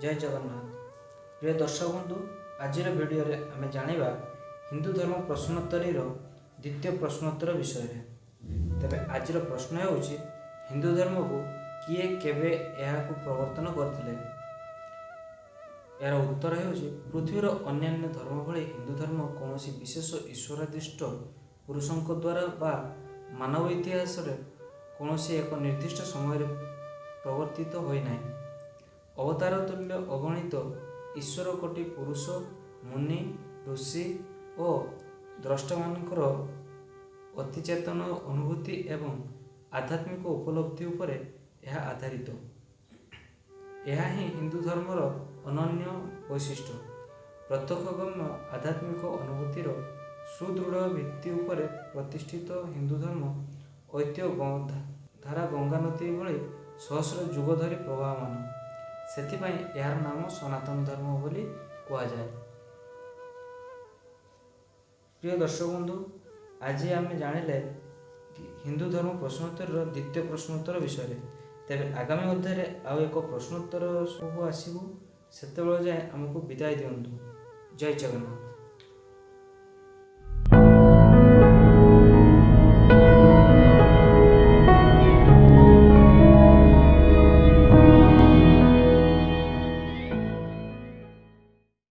जय जगन्नाथ। प्रिय दर्शक बंधु, आज भिडियो आम जाना हिंदू धर्म प्रश्नोत्तरी द्वितीय प्रश्नोत्तर विषय में। तेरे आज प्रश्न हो हिंदू धर्म को किए केबे यह प्रवर्तन करते। यार उत्तर हो पृथ्वीर अन्यान्य धर्म भली हिंदू धर्म कौन विशेष ईश्वरादिष्ट पुरुषों द्वारा बा मानव इतिहास कौन एक निर्दिष्ट समय प्रवर्तित होना। अवतार तुल्य अगणित ईश्वर कोटि पुरुष मुनि ऋषि और द्रष्टा मानकर अतिचेतन अनुभूति एवं आध्यात्मिक उपलब्धि उपर यह आधारित। यह ही हिंदू धर्मर अनन्य वैशिष्ट्य। प्रत्यक्षगम्य आध्यात्मिक अनुभूतिर सुदृढ़ भित्ति उपर प्रतिष्ठित हिंदू धर्म ऐतिह्य धारा गंगा नदी भली सहस्र जुग धरी प्रवाहमान। सेथिपाई यार नाम सनातन धर्म बोली कहुए। प्रिय दर्शक बंधु, आज आम जानिले हिंदू धर्म प्रश्नोत्तर द्वितीय प्रश्नोत्तर विषय। तेरे आगामी अध्याय आउ एक प्रश्नोत्तर सब आसबू। से जाए आमको विदाय दिंतु। जय जगन्नाथ।